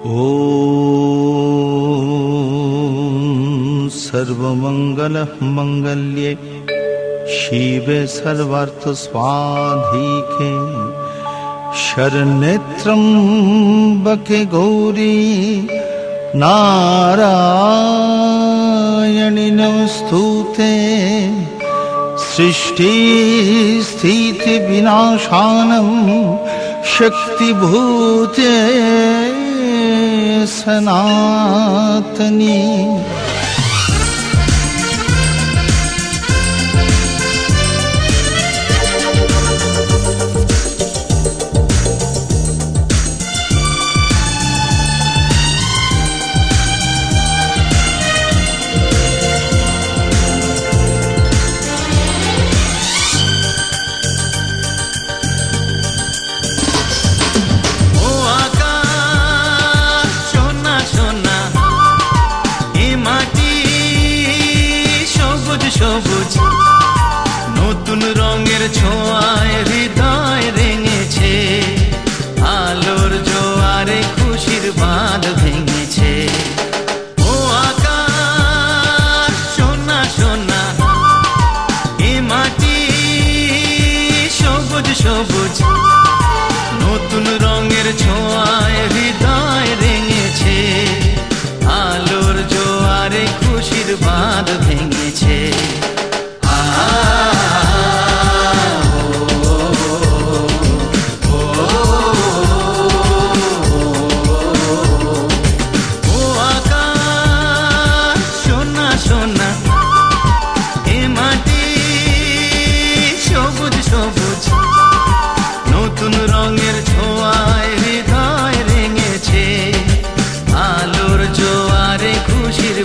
ॐ सर्वमङ्गलमङ्गल्ये शिवे सर्वार्थस्वाधिके शरण्ये त्र्यम्बके गौरी नारायणि नमोस्तुते। सृष्टिस्थितिविनाशानं शक्तिभूते सनातनी। সবুজ নতুন রঙের ছোঁয়ায় হৃদয় রেঙেছে, আলোর জোয়ারে খুশির বাঁধ ভেঙেছে। ও আকাশ সোনা সোনা, এ মাটি সবুজ সবুজ নতুন রঙের ছোঁয়ায় হৃদয় রেঙেছে, আলোর জোয়ারে খুশির বাঁধ ভেঙেছে। নতুন রঙের ছোঁয়ায় হৃদয় রেঙেছে, আলোর জোয়ারে খুশির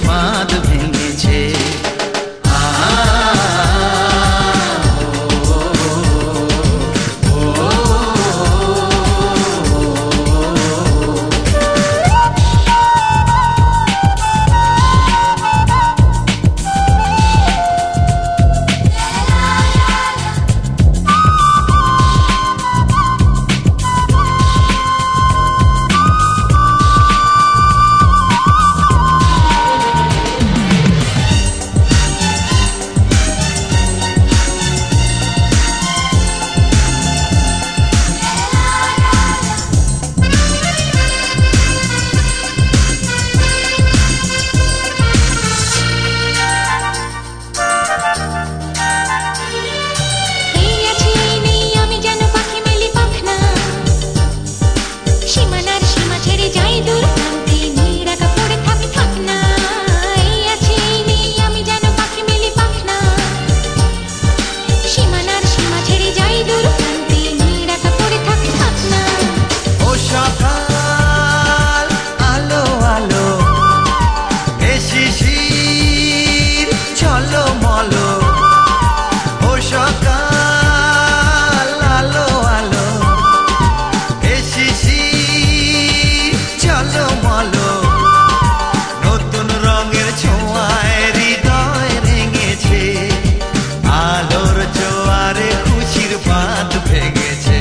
বাঁধ ভেঙেছে।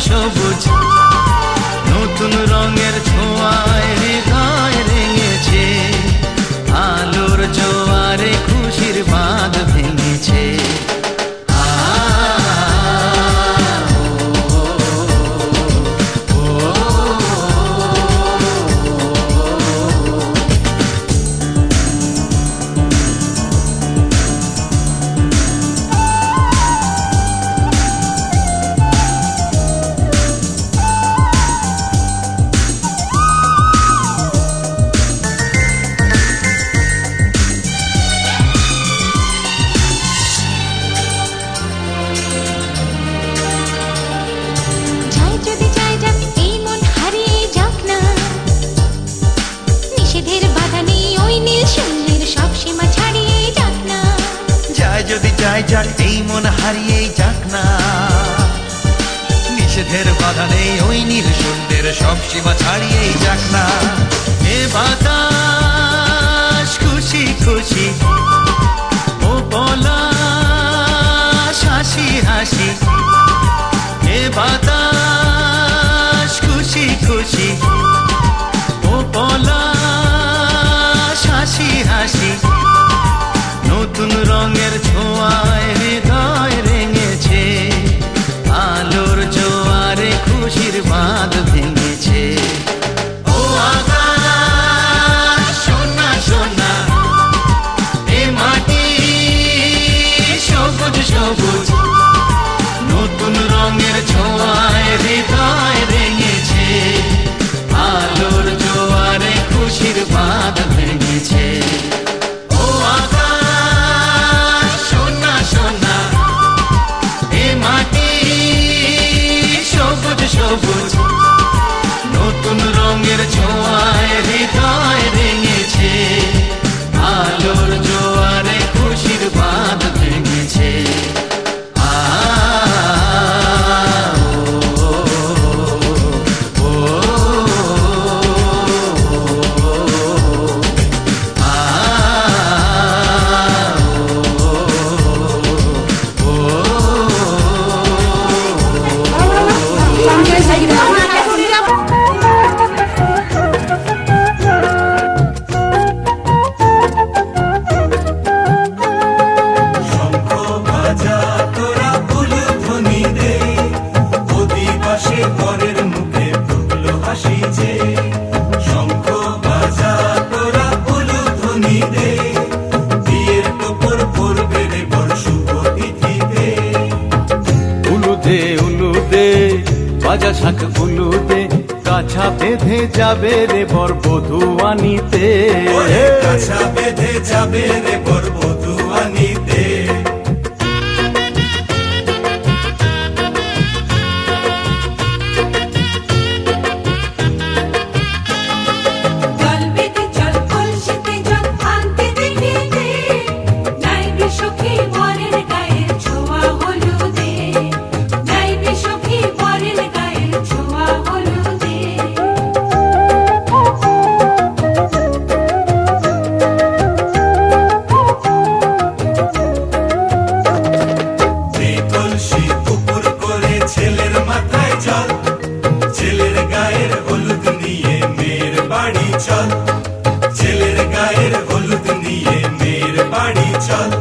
সবুজ নতুন রঙের ছোঁয়ায় হৃদয় রেঙেছে, আলোর জোয়ারে খুশির বাঁধ ভেঙেছে। যদি যাই যাক এই মন হারিয়েই যাক না, নিষেধের বাধা নেই ওই নীল শূন্যের সব সীমা ছাড়িয়েই যাক না। এ বাতাস খুশি খুশি ও বলা হাসি এ বাতাস খুশি খুশি ও পলাশ হাসি হাসি নতুন রঙের ছোঁয়ায় হৃদয় রেঙেছে আলোর জোয়ারে খুশির বাঁধ ভেঙেছে ও আকাশ সোনা সোনা এ মাটি সবুজ সবুজ নতুন রঙের ছোঁয়ায় হৃদয় রেঙেছে আলোর জোয়ারে খুশির বাঁধ ভেঙেছে ও আকাশ সোনা সোনা এ মাটি সবুজ সবুজ নতুন রঙের ছোঁয়ায় হৃদয় রেঙেছে আলোর জোয়ারে খুশির বাঁধ ভেঙেছে বাজা শাক উলু দে কাছা বেঁধে যাবে রে বর বধূ আনিতে কাছা বেঁধে যাবে রে বর বধূ আনিতে ছেলের গায়ের হলুদ নিয়ে মেয়ের বাড়ি চল ছেলের গায়ের হলুদ নিয়ে মেয়ের বাড়ি চল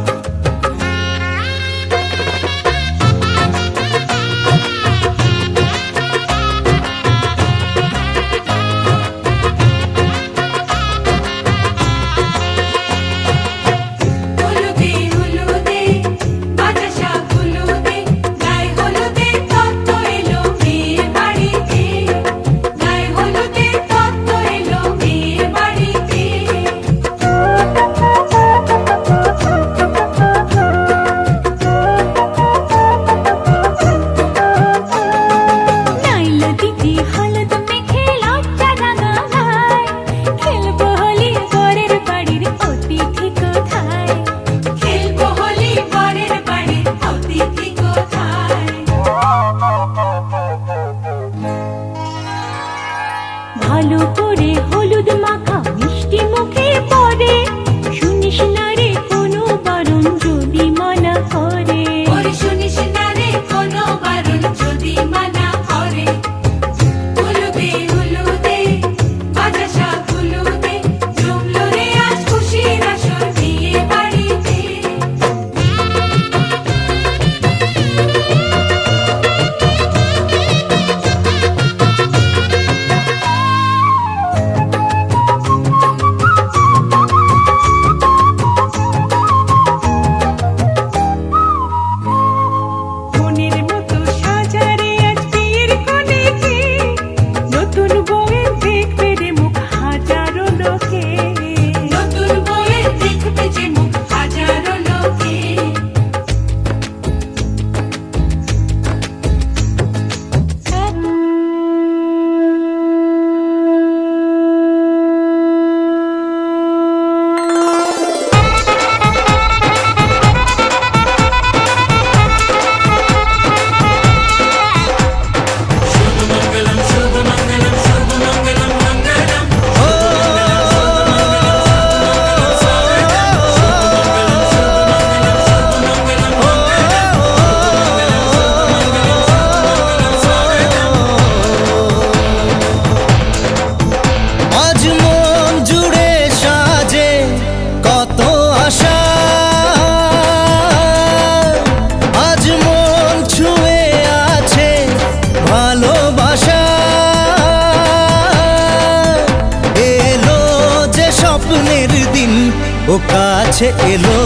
ও কাছে এলো।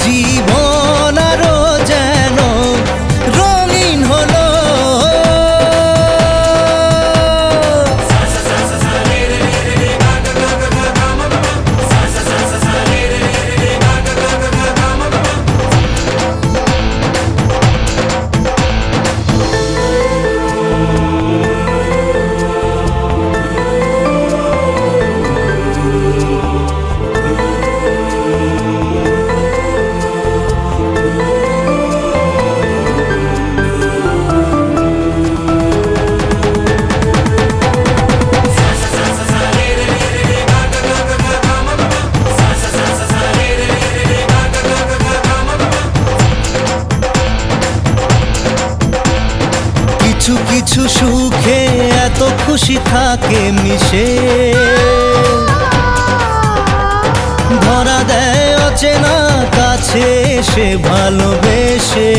জীবন আরো যেন রঙিন হলো। কিছু কিছু সুখে এত খুশি থাকে মিশে, ধরা দেয় অচেনা কাছে এসে ভালোবেসে।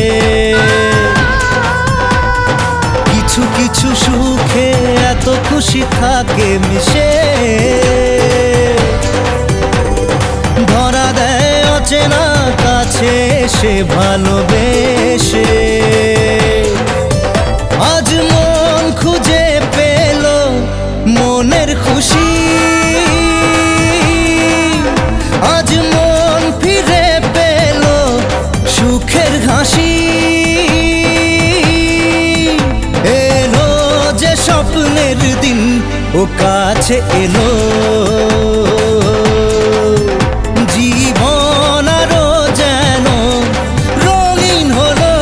কিছু কিছু সুখে এত খুশি থাকে মিশে, ধরা দেয় অচেনা কাছে এসে ভালোবেসে। আজ মন খুঁজে পেল মনের খুশি, আজ মন ফিরে পেল সুখের হাসি। এলো যে স্বপ্নের দিন ও কাছে এলো। জীবন আরো যেন রঙিন হলো।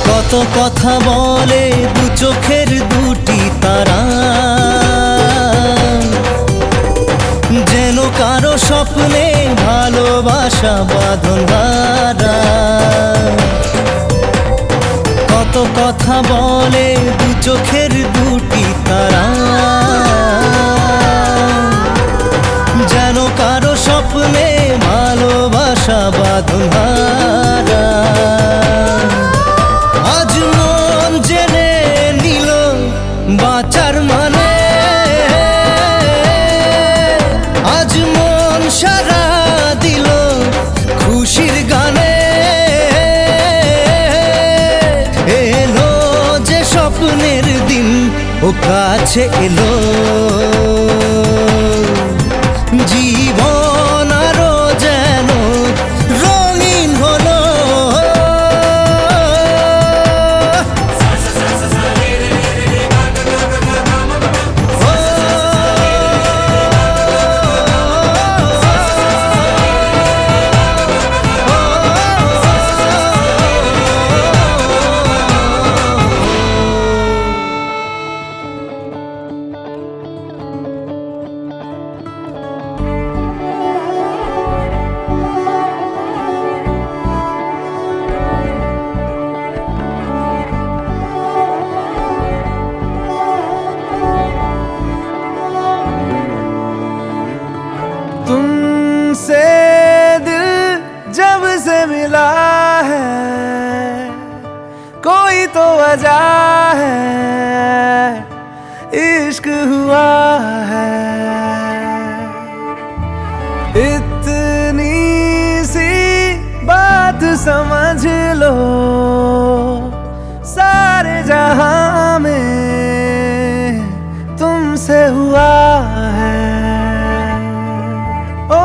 কত কথা বলে দু চোখের দুটি তারা, যেন কারো স্বপ্নে ভালোবাসা বাঁধন হারা। কত কথা বলে দু চোখের দুটি তারা, যেন কারো স্বপ্নে ভালোবাসা বাঁধন হারা। আজ মন জেনে নিল বাঁচার মানে, আজ মন সারা দিল খুশির গানে। এলো যে স্বপ্নের দিন ও কাছে এলো। জীবন আরো যেন রঙিন হলো। तुमसे दिल जब से मिला है, कोई तो वजह है, इश्क हुआ है। इतनी सी बात समझ लो, सारे जहां में तुमसे हुआ है। ओ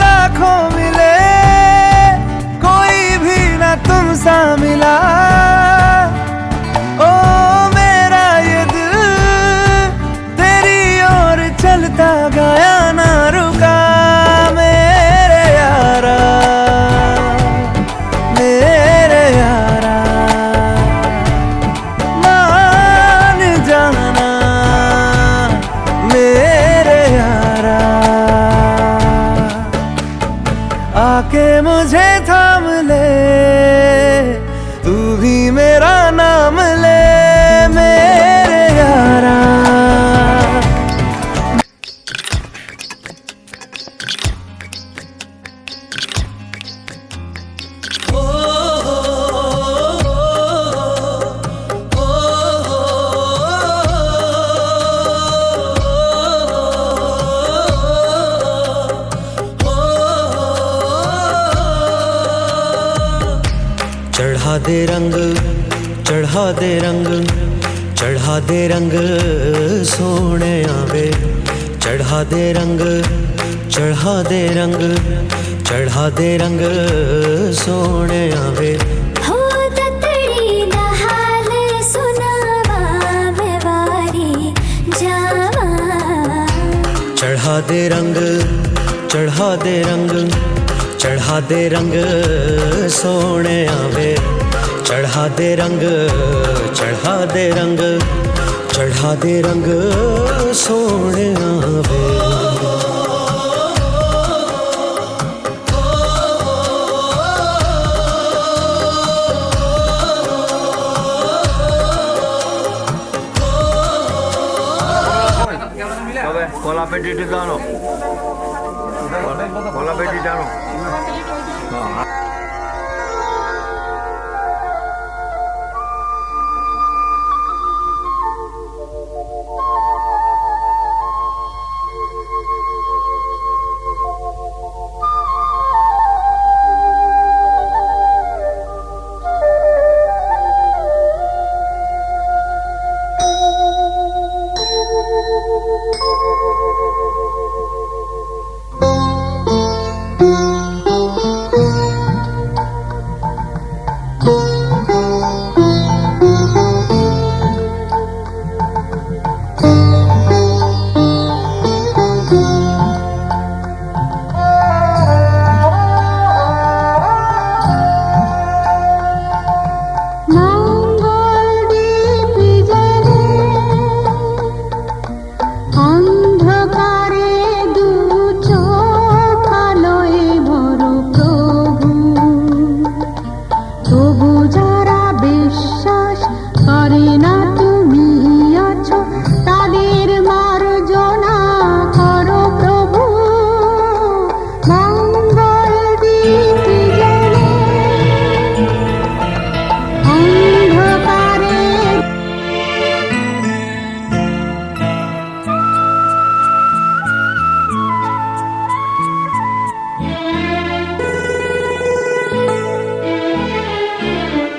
लाखों मिले कोई भी ना तुम सा मिला, ओ दे रंग चढ़ा दे रंग चढ़ा दे रंग सोने आवे चढ़ा दे रंग चढ़ा दे रंग चढ़ा दे रंग सोने आवे हो ततड़ी दा हाल सुनावा मैं वारी जावा चढ़ा दे रंग चढ़ा दे रंग चढ़ा दे रंग सोने आवे चढ़ा दे रंग चढ़ा दे रंग चढ़ा दे रंग सोने आवे কলা পেটিটা জানো কলা পেটি জানো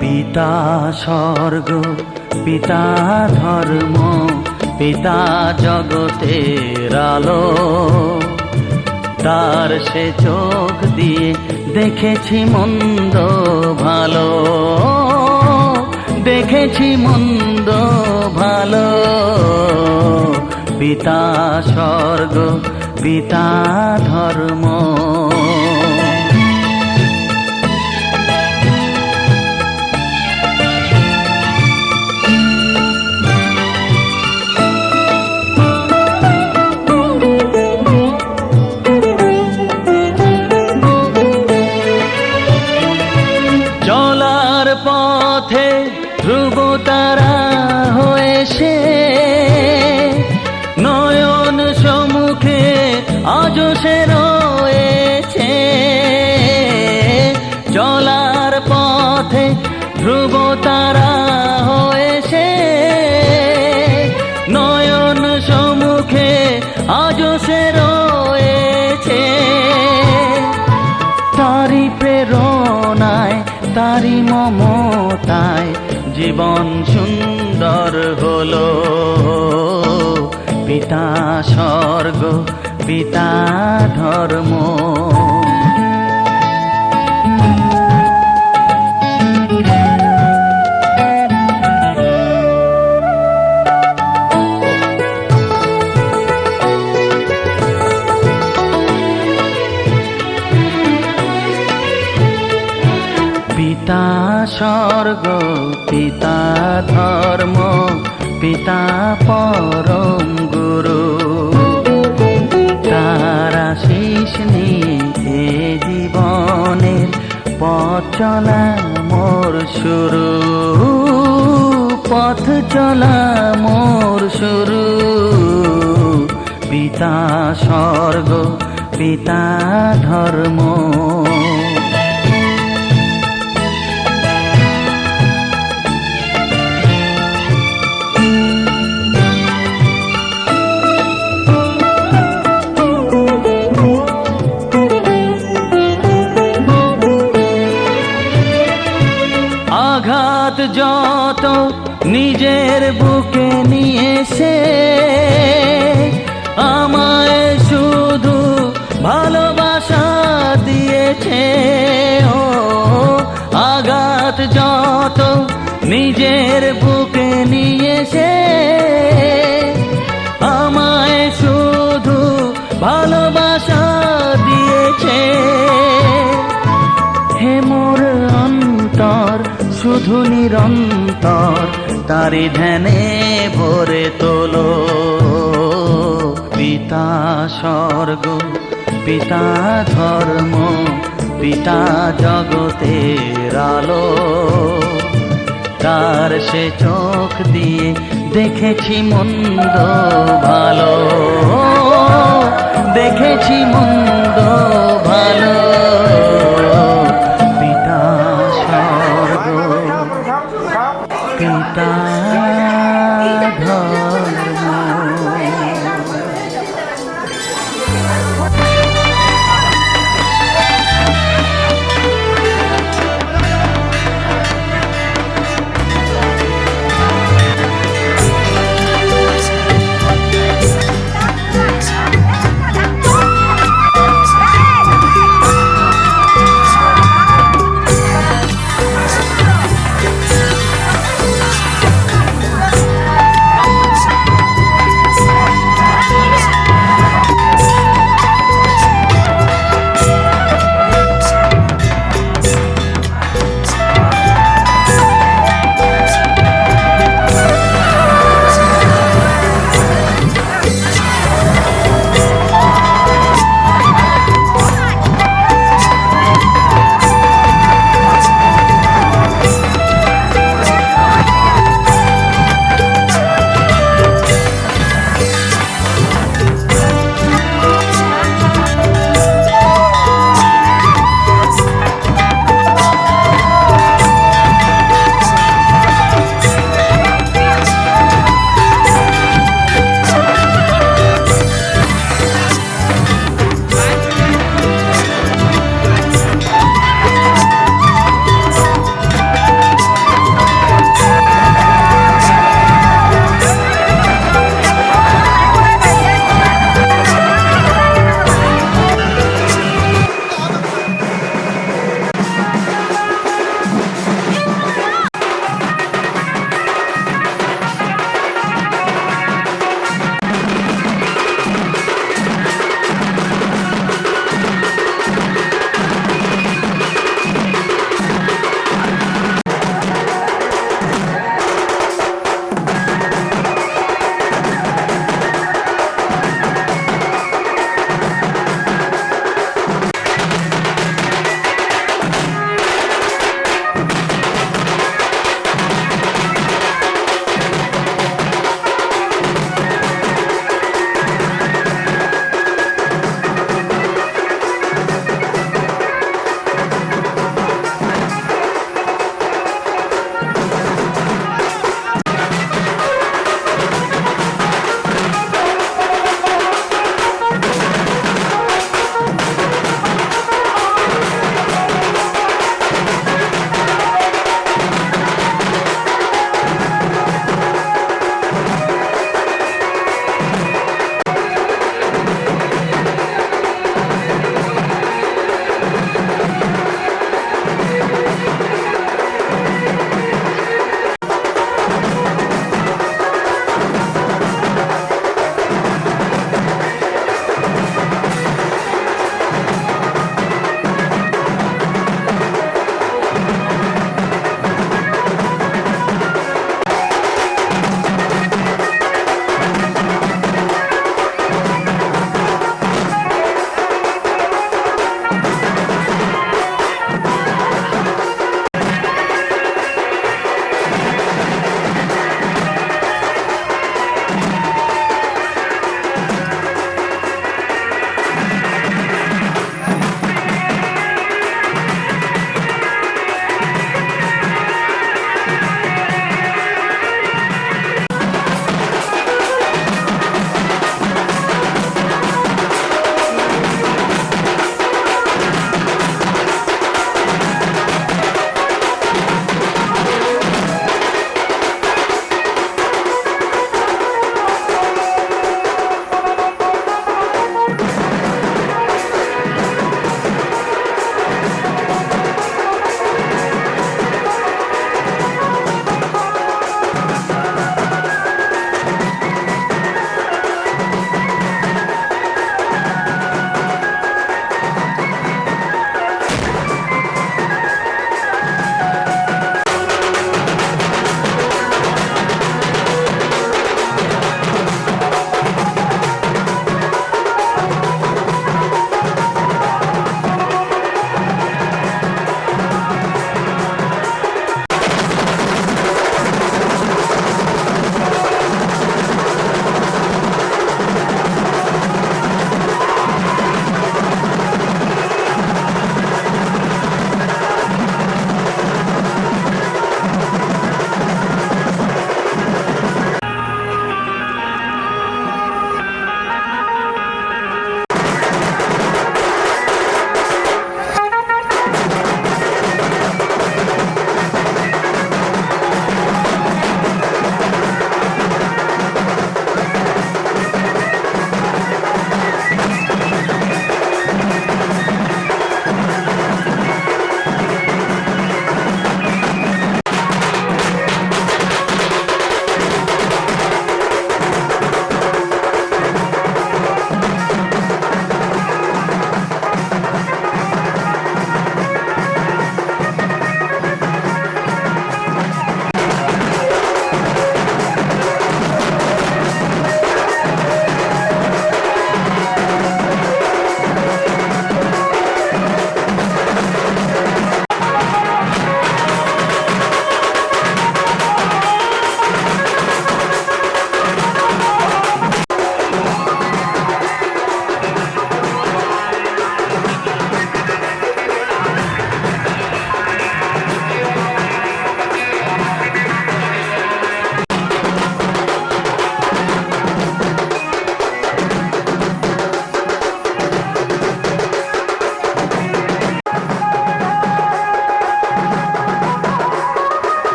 পিতা স্বর্গ পিতা ধর্ম পিতা জগতের আলো তার সে চোখ দিয়ে দেখেছি মন্দ ভালো দেখেছি মন্দ ভালো পিতা স্বর্গ পিতা ধর্ম চলার পথে ধ্রুব তারা হয়েছে নয়ন সম্মুখে আজ সে রয়েছে চলার পথে ধ্রুব তারা হয়েছে নয়ন সম্মুখে আজ সে রয়েছে তারি প্রেরণায় তারি মমতায় জীবন সুন্দর হলো পিতা স্বর্গ পিতা ধর্ম পিতা স্বর্গ পিতা ধর্ম পিতা পরম গুরু তারা আশিস নিয়ে জীবনের পথ চলা মোর শুরু পথ চলা মোর শুরু পিতা স্বর্গ পিতা ধর্ম নিজের বুকে নিয়ে সে আমায় শুধু ভালোবাসা দিয়েছে। ও আঘাত যত নিজের বুকে নিয়ে সে আমায় শুধু ভালোবাসা দিয়েছে। হে মোর অন্তর শুধু নিরন্তর তারি ধ্যানে ভরে তোলো। পিতা স্বর্গ, পিতা ধর্ম, পিতা জগতের আলো। তার সে চোখ দিয়ে দেখেছি মন্দ ভালো, দেখেছি মন্দ ভালো। পিতা স্বর্গ, পিতা ধর্ম।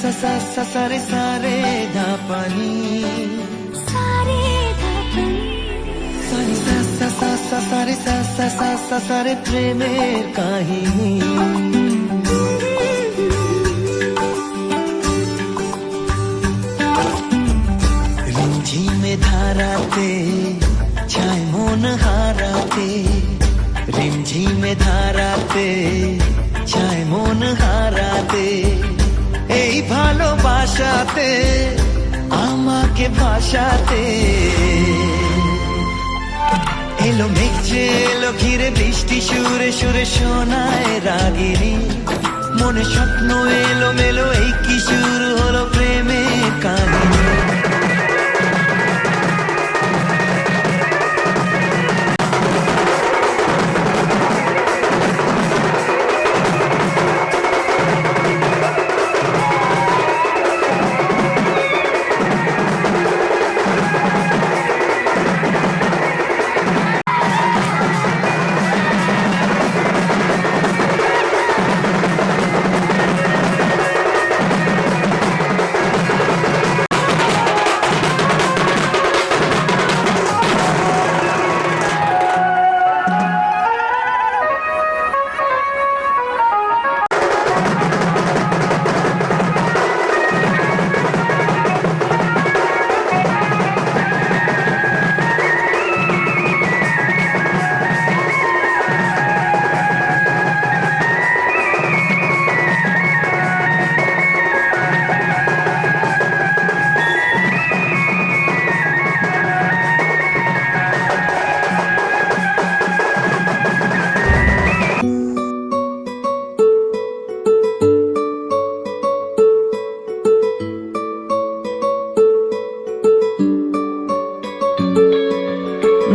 सा सा सा सा रे सा रे धा पानी सारे धापनी सा रे सा सा सा सा सा रे सा सा सा सा सा रे প্রেমের কাহিনী রিমঝিমে ধারাতে ছায় মন হারাতে রিমঝিমে ধারাতে ছায় মন হারাতে এই ভালোবাসাতে আমাকে ভাসাতে এলো মেঘে এলো ঘিরে বৃষ্টি সুরে সুরে শোনায় রাগিনী মনে স্বপ্ন এলো মেলো এই কি শুরু হলো প্রেমের কাহিনী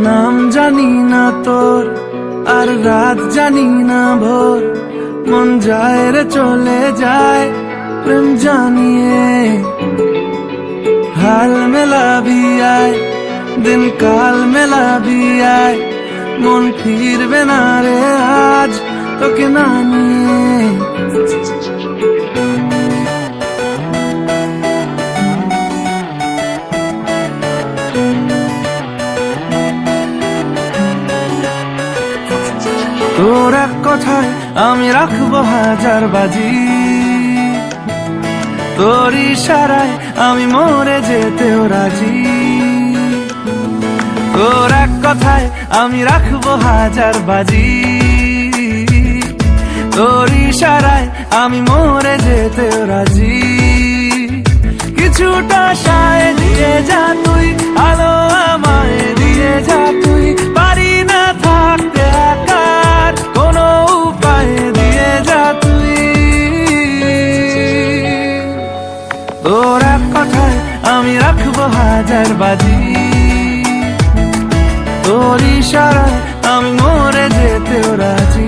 নাম জানি না তোর আর রাত জানি না ভোর মন যায় রে চলে যায় প্রেম জানিয়ে হাল মেলাবি আয় দিন কাল মেলাবি আয় মন ফিরবে না রে আজ তোকে না নিয়ে তোর এক কথায় আমি রাখবো হাজার বাজি তোর ইশারায় আমি মরে যেতেও রাজি তোর এক কথায় আমি রাখবো হাজার বাজি তোর ইশারায় আমি মরে যেতেও রাজি কিছুটা সায় দিয়ে যা তুই আলো আমায় দিয়ে যা তুই পারি না থাকতে একার কোনো উপায় দিয়ে যা তুই তোর এক কথায় আমি রাখবো হাজার বাজি তোর ইশারায় আমি মরে যেতেও রাজি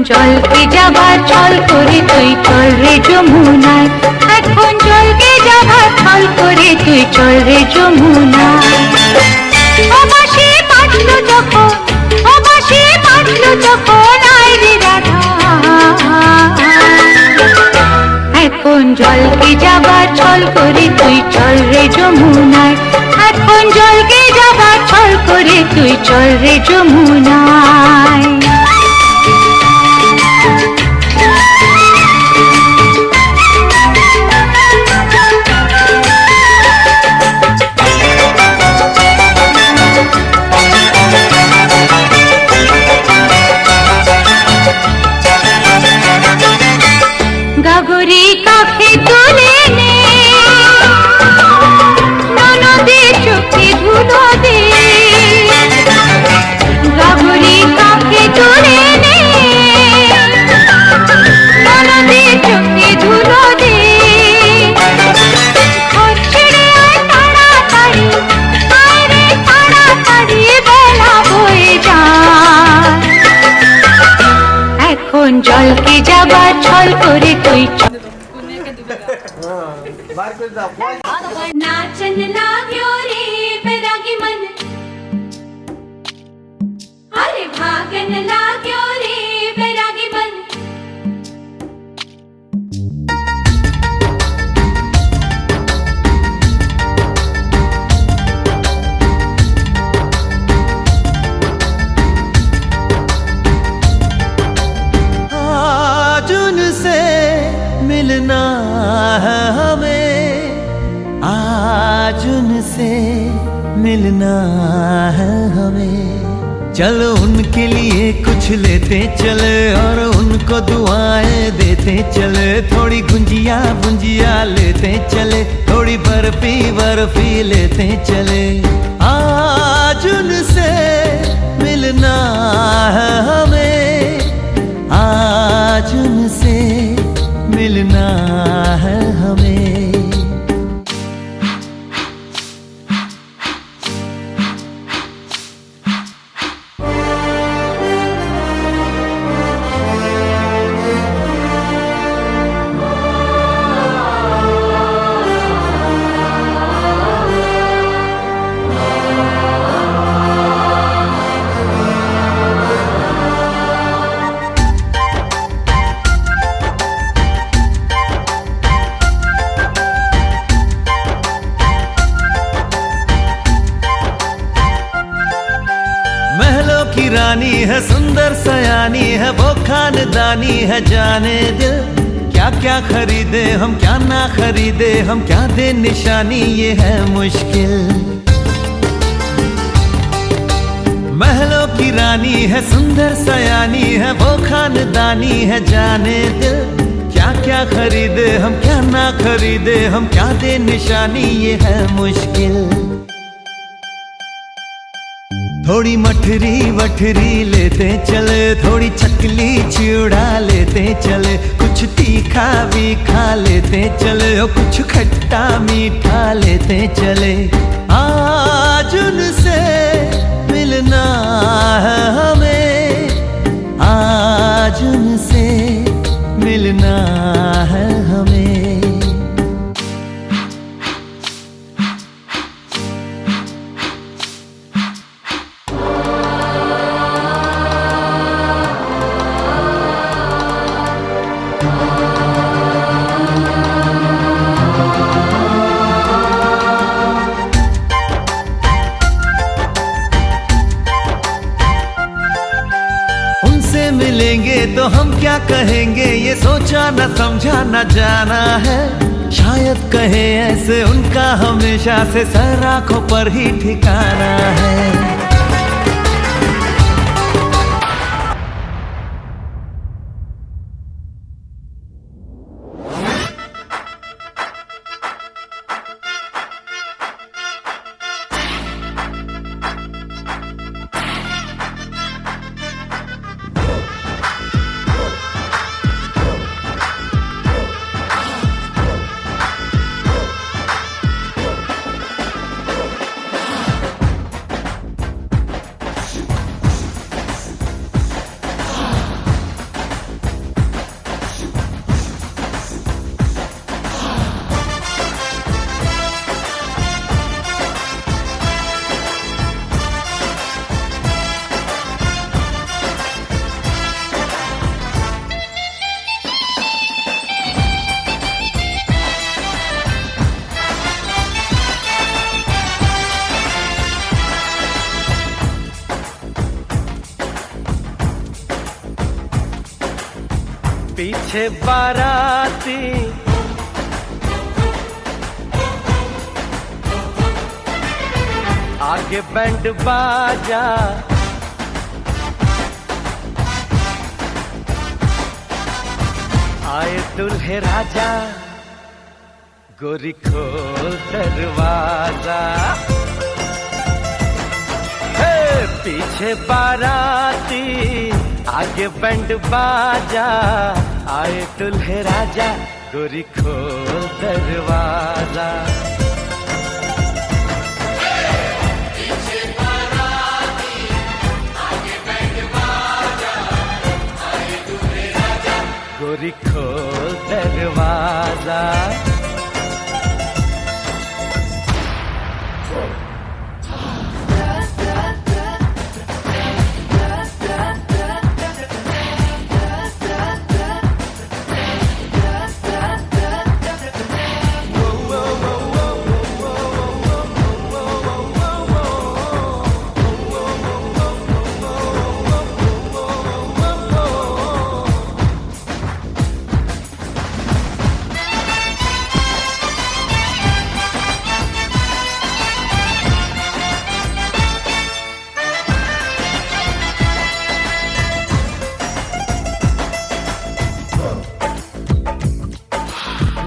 জলকে যাবার ছল করে তুই চল রে যমুনায় এখন জলকে যাবার ছল করে তুই চল রে যমুনায় ও বাঁশি বাজলো যখন ও বাঁশি বাজলো যখন আয় রে রাধা এখন জলকে যাবার ছল করে তুই চল রে যমুনায় এখন জলকে যাবার ছল করে তুই চল রে যমুনায় গাগরি কাখে তুলে নে ননদে চোখে ধুলো দে গাগরি কাখে ছল করে তুই চল नाचन लाग्यो रे बैरागी मन अरे भागन लाग्यो रे बैरागी मन आज उनसे मिलना है हमें, आज उनसे मिलना है हमें। चलो उनके लिए कुछ लेते चले और उनको दुआएं देते चले। थोड़ी गुंजिया गुंजिया लेते चले, थोड़ी बर्फी बर्फी लेते चले। आज उनसे मिलना है हमें, आज उनसे मिलना है हमें। महलों की रानी है, सुंदर सयानी है, वो खानदानी है जाने दिल। क्या क्या खरीदे हम, क्या ना खरीदे हम, क्या दे निशानी, ये है मुश्किल। महलों की रानी है, सुंदर सयानी है, वो खानदानी है जाने दिल। क्या क्या खरीदे हम, क्या ना खरीदे हम, क्या दे निशानी, ये है मुश्किल। थोड़ी मठरी वठरी लेते चले, थोड़ी चकली चिड़ा लेते चले। कुछ तीखा भी खा लेते चले, और कुछ खट्टा मीठा लेते चले। आज उनसे मिलना है हमें, आज उनसे मिलना है हमें। उनसे मिलेंगे तो हम क्या कहेंगे, ये सोचा न समझा न जाना है। शायद कहे ऐसे उनका हमेशा से सर आंखों पर ही ठिकाना है। पीछे बाराती आगे बैंड बाजा, आए दुल्हे राजा, गोरी खोल दरवाजा। हे पीछे बाराती आगे बैंड बाजा, आए दुल्हे राजा, गोरी खोल दरवाजा। गोरी खोल दरवाजा।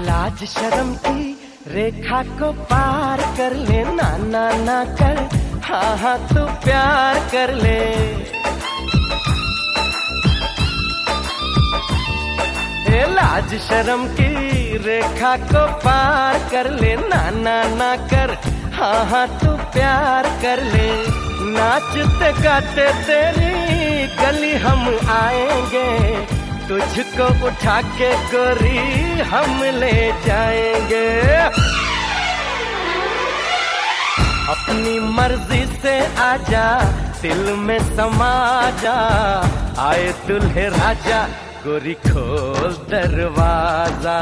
लाज शर्म की रेखा को पार कर ले, ना ना ना कर, हाँ हाँ तू प्यार कर ले। ये लाज शर्म की रेखा को पार कर ले, ना ना ना कर, हाँ हाँ तू प्यार कर ले। नाचते गाते तेरी गली हम आएंगे, तुझको उठा के गोरी हम ले जाएंगे। अपनी मर्जी से आजा, दिल में समा जा, आए दुल्हे राजा, गोरी खोल दरवाजा।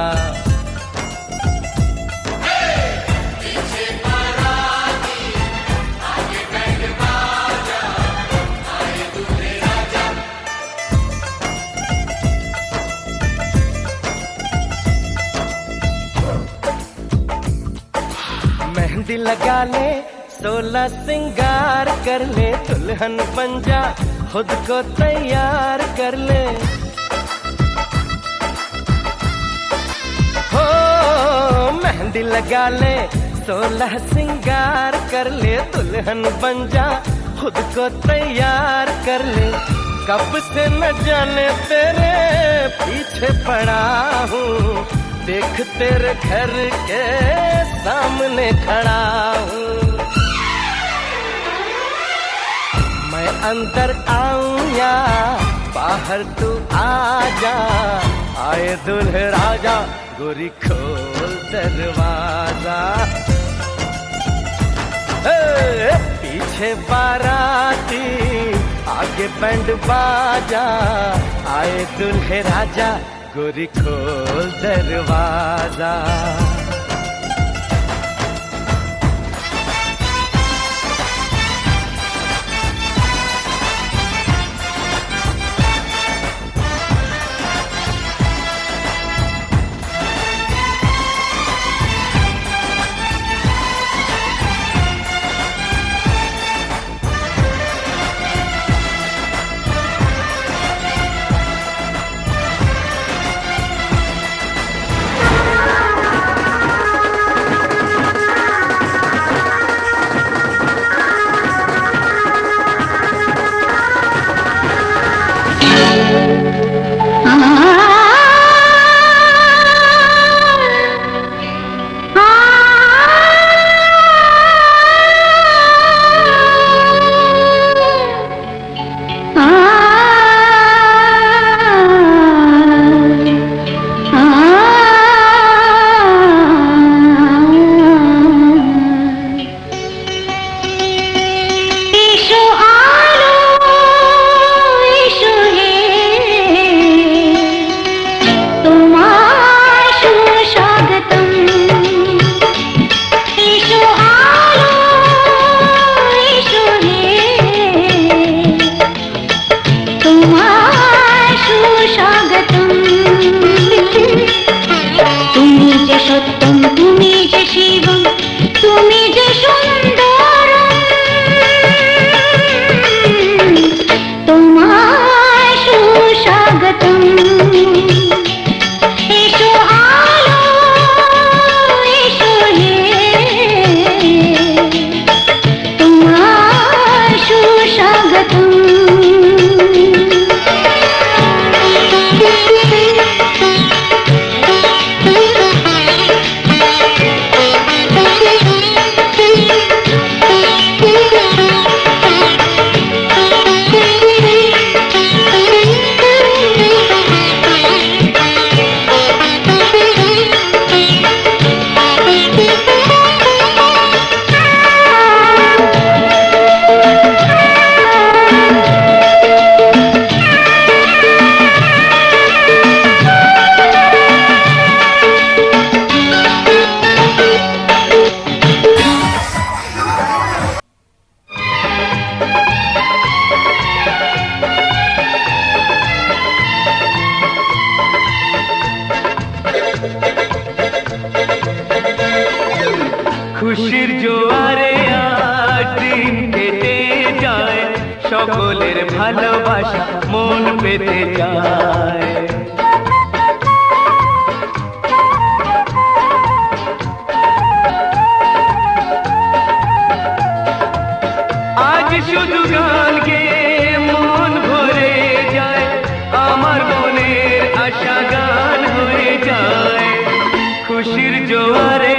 मेहंदी लगा ले, 16 सिंगार कर ले, दुल्हन बन जा, खुद को तैयार कर ले। हो मेहंदी लगा ले, 16 सिंगार कर ले, दुल्हन बन जा, खुद को तैयार कर ले। कब से न जाने तेरे पीछे पड़ा हूँ, देख तेरे घर के सामने खड़ा हूँ। मैं अंदर आऊं या बाहर तू आजा, आए दुल्हे राजा, गोरी खोल दरवाजा। पीछे बाराती, आगे बैंड बाजा, आए दुल्हे राजा, गोरी खोल दरवाजा। খুশির জোয়ারে আজ দিন কেটে যায়, সকলের ভালোবাসা মন পেতে যায়। আজ শুধু গান গেয়ে মন ভরে যায়, আমার মনের আশা গান হয়ে যায়। খুশির জোয়ারে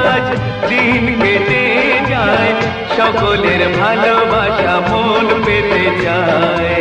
আজ দিন কেটে যায়, সকলের ভালোবাসা মন পেতে যায়।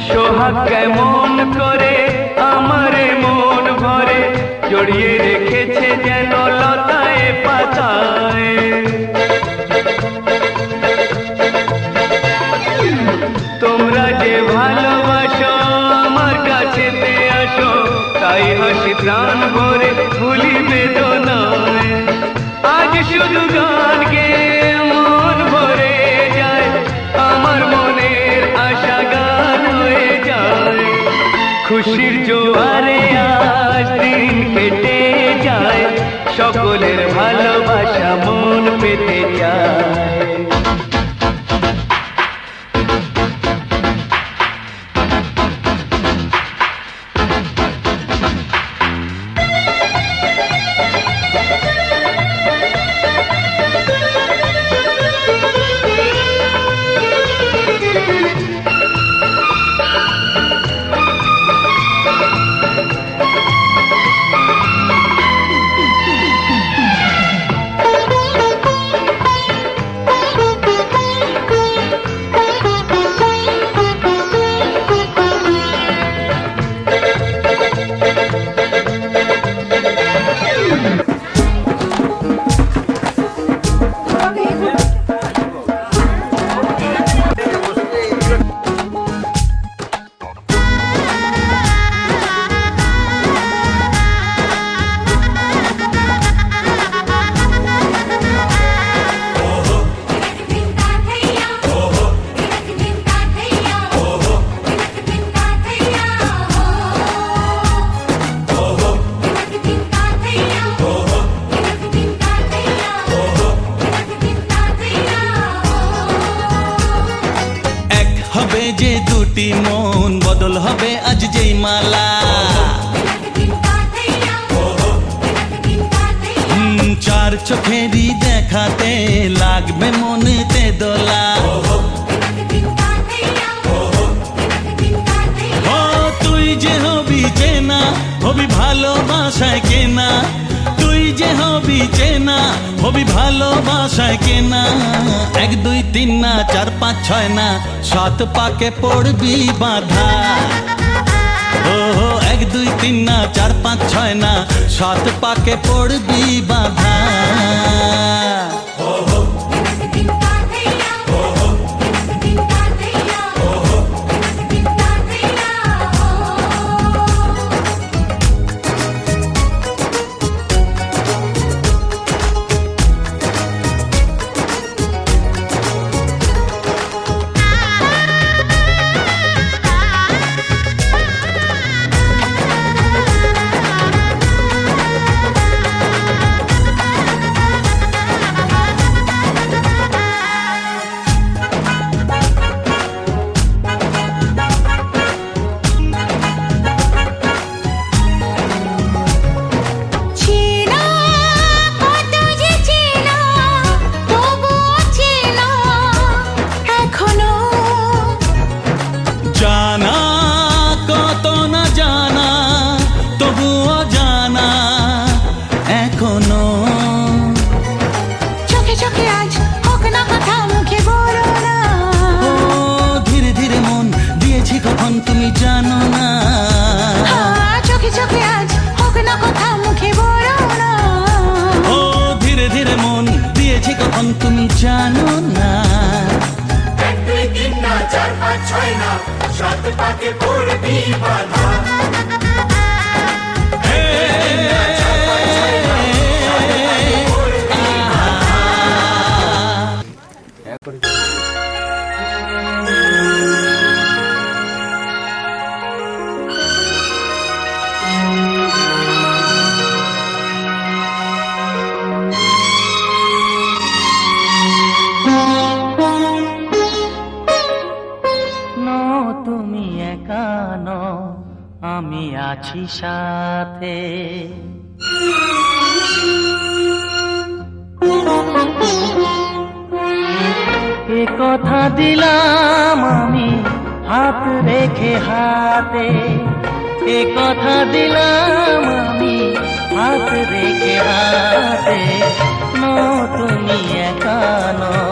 সোহাগ কেমন করে আমারে মন ভরে জড়িয়ে রেখেছে যেন লতায় পাতায়। তোমরা যে ভালোবাসো আমার কাছেতে আসো, তাই হাসি প্রাণ ভরে ভুলি বেদনায়। আজ শুধু গান গেয়ে মন ভরে যায়, আমার মনের আশা গান হয়ে যায়। খুশির জোয়ারে আজ দিন কেটে যায়, সকলের ভালোবাসা মন পেতে যায়। হবে যে দুটি মন, বদল হবে আজ যেই মালা। চার চোখেরই দেখাতে লাগবে মনেতে দোলা। ও তুই যে হবি চেনা, হবি ভালোবাসায় কেনা। তুই যে হবি চেনা, হবি ভালোবাসায় কেনা। 1 2 3 না 4 5 6 না 7 পাকে পড়বি বাধা। ও 1 2 3 না 4 5 6 না 7 পাকে পড়বি বাধা। পাকে পড়বি বাধা তুমি একা নও, আমি আছি সাথে। এ কথা দিলাম আমি হাত রেখে হাতে, এ কথা দিলাম আমি হাত রেখে হাতে। তুমি একা নও,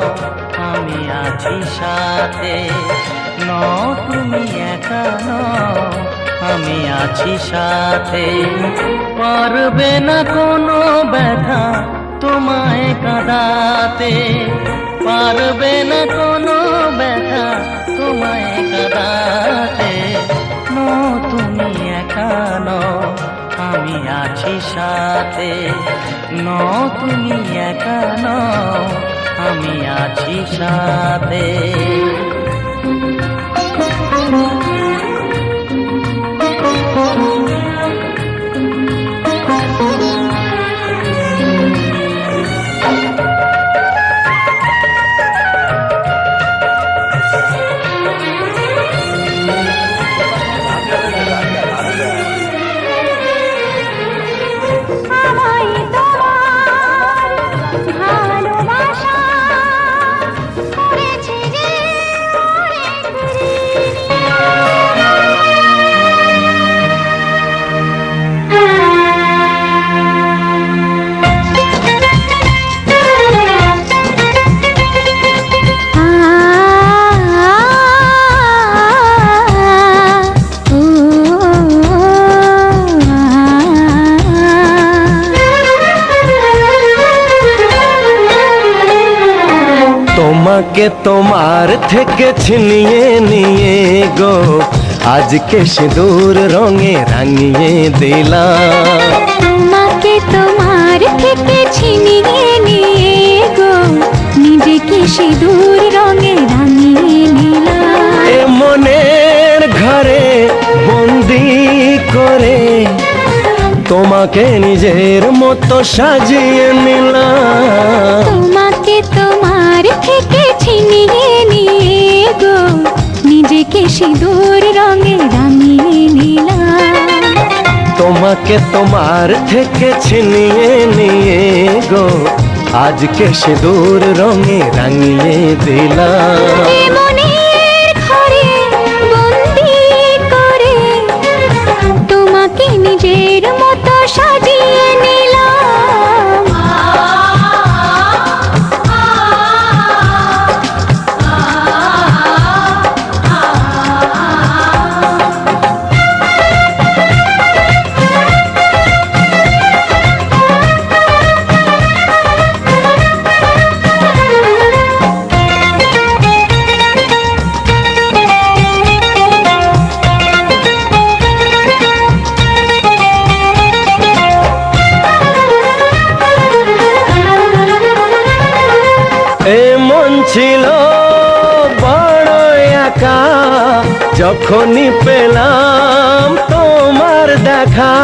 আমি আছি সাথে। তুমি একা নও, আমি আছি সাথে। পারবে না কোনো ব্যথা তোমায় কাঁদাতে, পারবে না কোনো ব্যথা তোমায় কাঁদাতে। তুমি একা নও, আমি আছি সাথে। তুমি একা নও, আমি আছি সাথে। তোমাকে তোমার থেকে ছিনিয়ে নিয়ে গো আজকে সিঁদুর রঙে রাঙিয়ে দিলাম। তোমাকে তোমার থেকে ছিনিয়ে নিয়ে গো নিজেকে সিঁদুর রঙে রাঙিয়ে নিলাম। এ মনের ঘরে বন্দি করে তোমাকে নিজের মতো সাজিয়ে নিলাম। তোমাকে তোমার থেকে ছিনিয়ে নিয়ে গো নিজেকে সিঁদুর রঙে রাঙিয়ে নিলাম। তোমাকে তোমার থেকে ছিনিয়ে নিয়ে গো আজকে সিঁদুর রঙে রাঙিয়ে দিলাম। এ মনের ঘরে বন্দি করে তোমাকে নিজের মতো সাজিয়ে নিলাম। ছিল বড় একা যখনই পেলাম তোমার দেখা।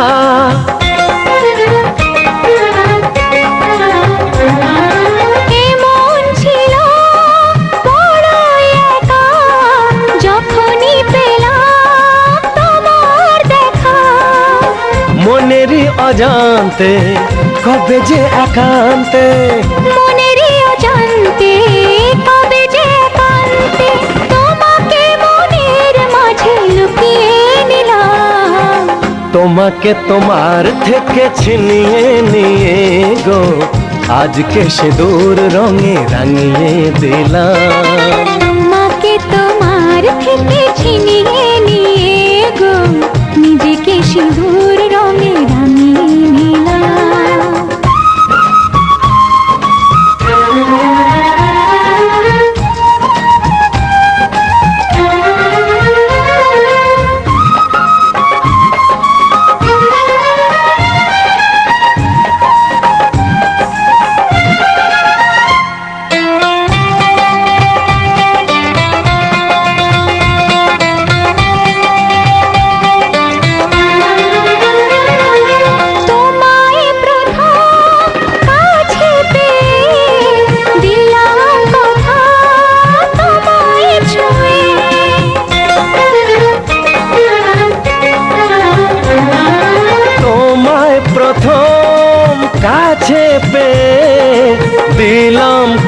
এমন ছিল বড় একা যখনই পেলাম তোমার দেখা। মনেরই অজান্তে কবে যে একান্তে, মনেরই অজান্তে কবে যে একান্তে তোমাকে মনের মাঝে লুকিয়ে নিলাম। তোমাকে তোমার থেকে ছিনিয়ে নিয়ে গো আজকে সিঁদুর রঙে রাঙিয়ে দিলাম। তোমাকে তোমার থেকে ছিনিয়ে নিয়ে গো নিজেকে সিঁদুর রঙে রাঙিয়ে নিলাম।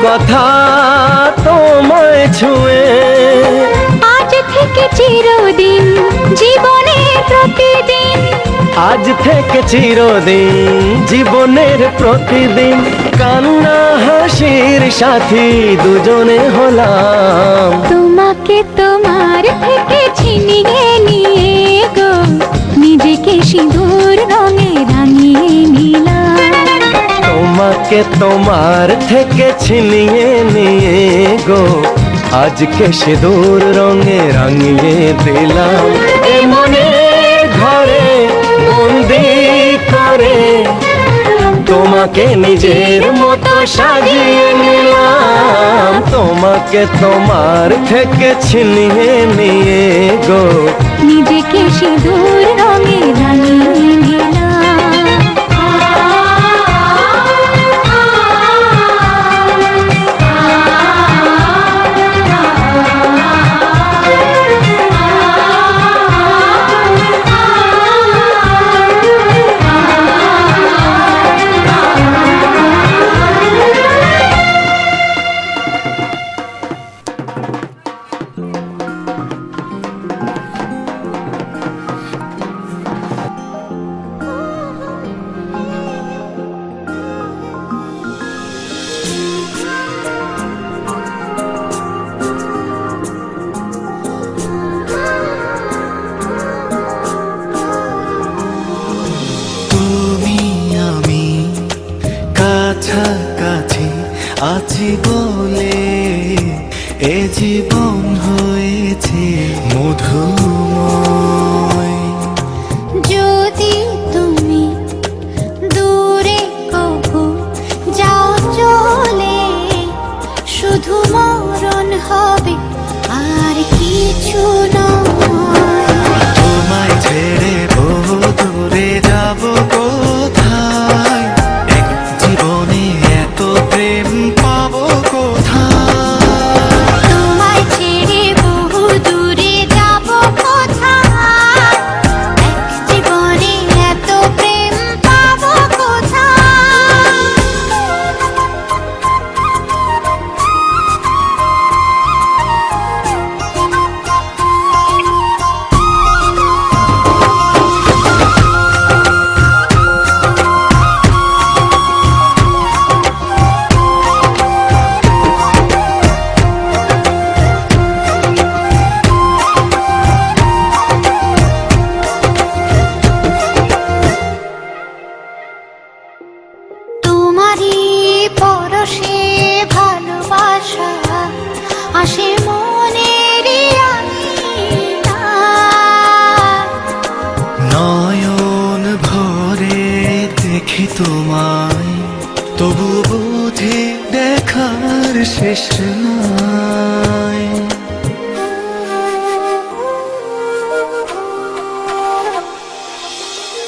কথা তোমায় ছুঁয়ে আজ থেকে চিরদিন জীবনের প্রতিদিন, আজ থেকে চিরদিন জীবনের প্রতিদিন কান্না হাসির সাথী দুজনে হলাম। তোমাকে তোমার থেকে ছিনিয়ে নিয়ে গো নিজেকে সিঁদুর রঙে রাঙিয়ে নিলাম। তোমাকে তোমার থেকে ছিনিয়ে নিয়ে গো আজকে সিঁদুর রঙে রাঙিয়ে দিলাম। এ মনের ঘরে বন্দি করে তোমাকে নিজের মতো সাজিয়ে নিলাম। তোমাকে তোমার থেকে ছিনিয়ে নিয়ে গো নিজেকে সিঁদুর রঙে রাঙিয়ে নিলাম। তুমি আমি কাছাকাছি আছি বলে এ জীবন হয়েছে মধুময়। যদি তুমি দূরে কভু যাও চলে, শুধু মরণ হবে আর কিছু নয়। তোমায় ছেড়ে বহু দূরে যাব কোথায়, এক জীবনে এত প্রেম পাবো কোথায়। তোমায় ছেড়ে বহু দূরে যাব কোথায়, এক জীবনে এত প্রেম পাবো কোথায়। তোমারই পরশে ভালোবাসা আসে মনের আঙিনায়। নয়ন ভরে দেখি তোমায়, তবু বুঝি দেখার শেষ নাই।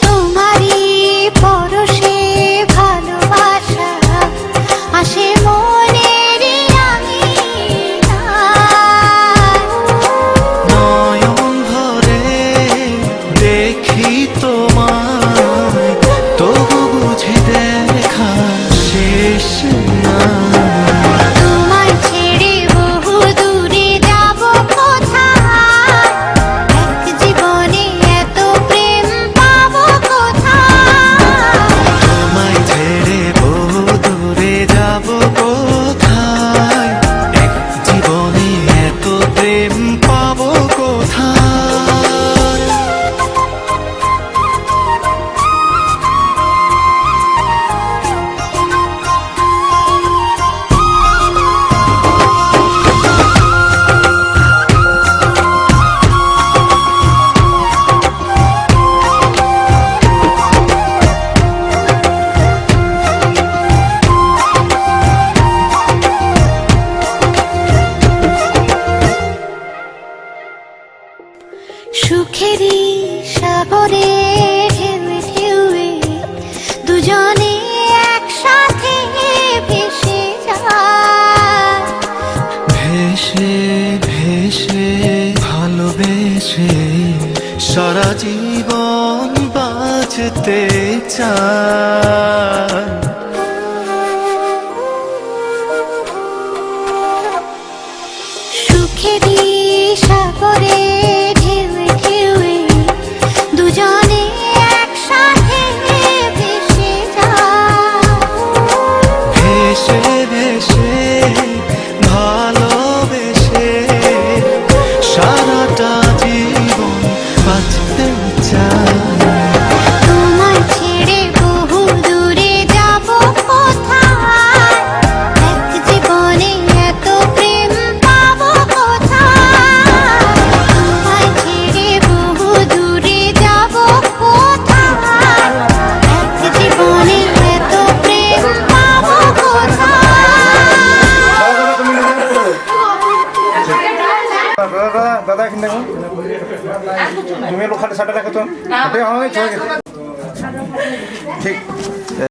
তোমারই পরশে ভালোবাসা আসে মনের আঙিনায়। নয়ন ভরে দেখি তোমায়, তবু বুঝি দেখা শেষ নাই। তোমায় ছেড়ে বহু দূরে যাব কোথায়, এক জীবনে এত প্রেম পাবো কোথায়। তোমায় ছেড়ে বহু দূরে যাব কোথায়, এক জীবনে এত প্রেম পাবো কোথায়। সুখেরই সাগরে ঢেউয়ে ঢেউয়ে দুজনে একসাথে ভেসে যায়। ভেসে ভেসে ভালোবেসে সারা জীবন বাঁচতে চায়। সাগরে ঢেউে ঢেউে দুজনে একসাথে ভেসে যায় ভেসে ভেসে ভালোবেসে সারাটা জীবন বাঁচতে চাই তোমায় ছেড়ে বহু দূরে যাব কোথায় এক জীবনে এত প্রেম পাবো কোথায় তোমায় ছেড়ে বহু দূরে যাব কোথায় এক জীবনে এত প্রেম পাবো কোথায় দাদা এখানে দেখো তুমি লোক খাটে সাটা রাখো তো ঠিক